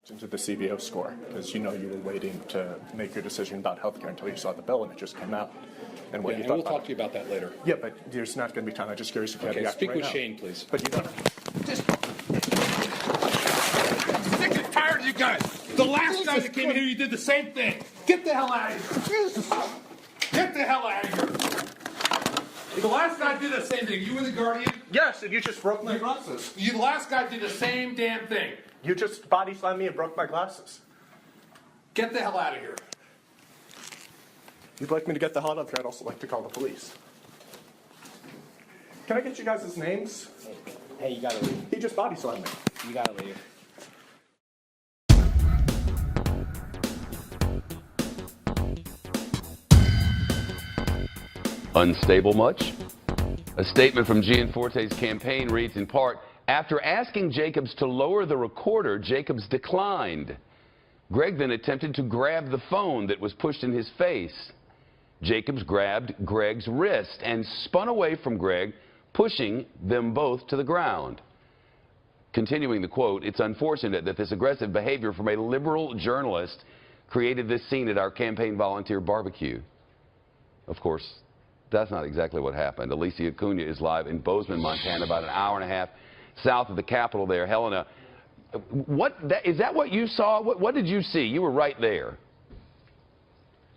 Into the CBO score, because you were waiting to make your decision about healthcare until you saw the bill and it just came out. And what you thought we'll talk to you about that later. Yeah, but there's not going to be time. I'm just curious if you had to react speak right with now. Shane, please. But you don't. I'm sick and tired of you guys. The last guy that came here, you did the same thing. Get the hell out of here. Get the hell out of here. The last guy did the same thing. You were the guardian. Yes, and you just broke my glasses. The last guy did the same damn thing. You just body slammed me and broke my glasses. Get the hell out of here. If you'd like me to get the hot up here, I'd also like to call the police. Can I get you guys' names? Hey, you gotta leave. He just body slammed me. You gotta leave. Unstable much? A statement from Gianforte's campaign reads in part, after asking Jacobs to lower the recorder, Jacobs declined. Greg then attempted to grab the phone that was pushed in his face. Jacobs grabbed Greg's wrist and spun away from Greg, pushing them both to the ground. Continuing the quote, it's unfortunate that this aggressive behavior from a liberal journalist created this scene at our campaign volunteer barbecue. Of course, that's not exactly what happened. Alicia Acuna is live in Bozeman, Montana, about an hour and a half south of the Capitol there. Helena, is that what you saw? What did you see? You were right there.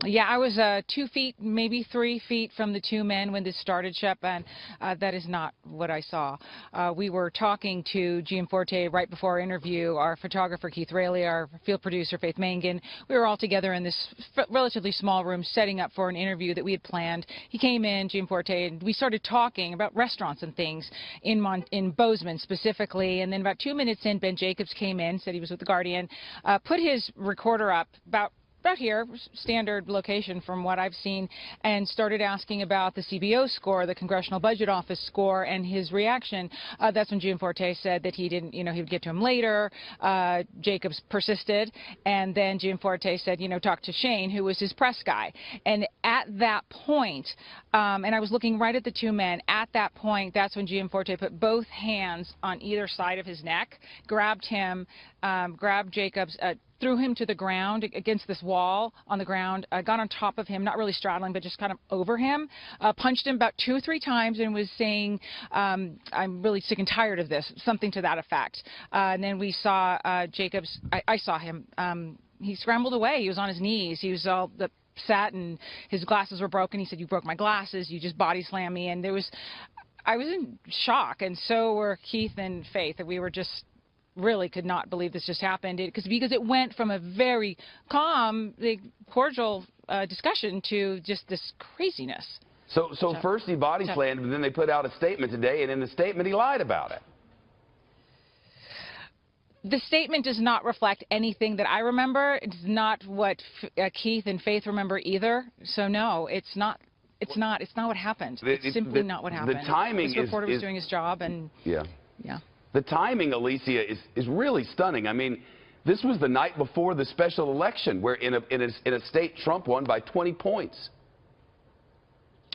Yeah, I was 2 feet, maybe 3 feet from the two men when this started, Shep, and that is not what I saw. We were talking to Gianforte right before our interview, our photographer Keith Raley, our field producer Faith Mangan. We were all together in this relatively small room setting up for an interview that we had planned. He came in, Gianforte, and we started talking about restaurants and things in Bozeman specifically, and then about 2 minutes in, Ben Jacobs came in, said he was with the Guardian, put his recorder up about here, standard location from what I've seen, and started asking about the CBO score, the Congressional Budget Office score, and his reaction. That's when Gianforte said that he didn't, he would get to him later. Jacobs persisted, and then Gianforte said, talk to Shane, who was his press guy. And at that point, and I was looking right at the two men, at that point, that's when Gianforte put both hands on either side of his neck, grabbed him, grabbed Jacobs, threw him to the ground against this wall on the ground, got on top of him, not really straddling, but just kind of over him, punched him about 2 or 3 times and was saying, I'm really sick and tired of this, something to that effect. And then we saw Jacobs, I saw him, he scrambled away, he was on his knees, he was all upset and his glasses were broken. He said, you broke my glasses, you just body slammed me, and I was in shock, and so were Keith and Faith, and we were just really could not believe this just happened because it went from a very calm, cordial discussion to just this craziness. So first he body slammed, and then they put out a statement today, and in the statement he lied about it. The statement does not reflect anything that I remember. It's not what Keith and Faith remember either. So no, it's not. It's not what happened. It's simply not what happened. The timing this reporter was doing his job, and yeah. The timing, Alicia, is really stunning. I mean, this was the night before the special election, where in a state Trump won by 20 points.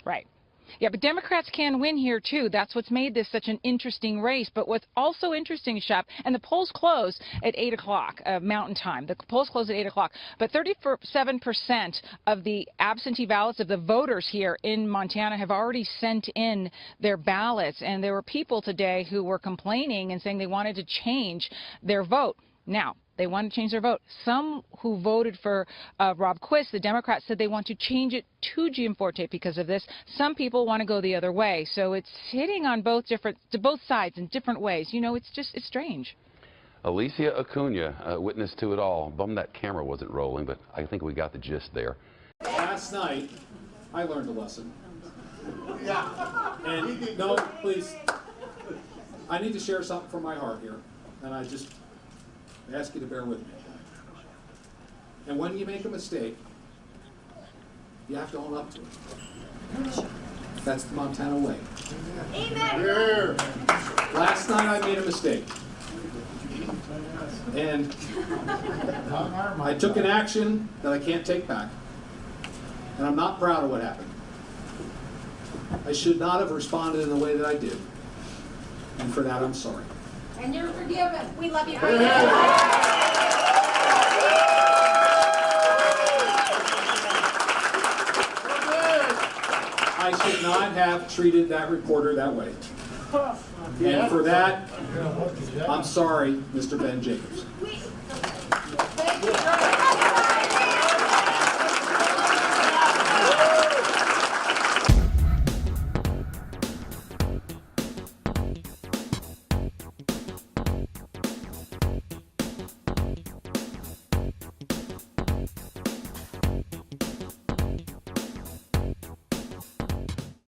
Right. Yeah, but Democrats can win here, too. That's what's made this such an interesting race. But what's also interesting, Shep, and the polls close at 8 o'clock Mountain Time. The polls close at 8 o'clock. But 37% of the absentee ballots of the voters here in Montana have already sent in their ballots. And there were people today who were complaining and saying they wanted to change their vote. Now, they want to change their vote. Some who voted for Rob Quist, the Democrats, said they want to change it to Gianforte because of this. Some people want to go the other way. So it's hitting on both sides in different ways. It's strange. Alicia Acuna, witness to it all. Bummed that camera wasn't rolling, but I think we got the gist there. Last night, I learned a lesson. And no, please, I need to share something from my heart here. And I just ask you to bear with me. And when you make a mistake, you have to own up to it. That's the Montana way. Amen. Last night I made a mistake. And I took an action that I can't take back. And I'm not proud of what happened. I should not have responded in the way that I did. And for that, I'm sorry. And you're forgiven. We love you. have treated that reporter that way. And for that, I'm sorry, Mr. Ben Jacobs. Thank you.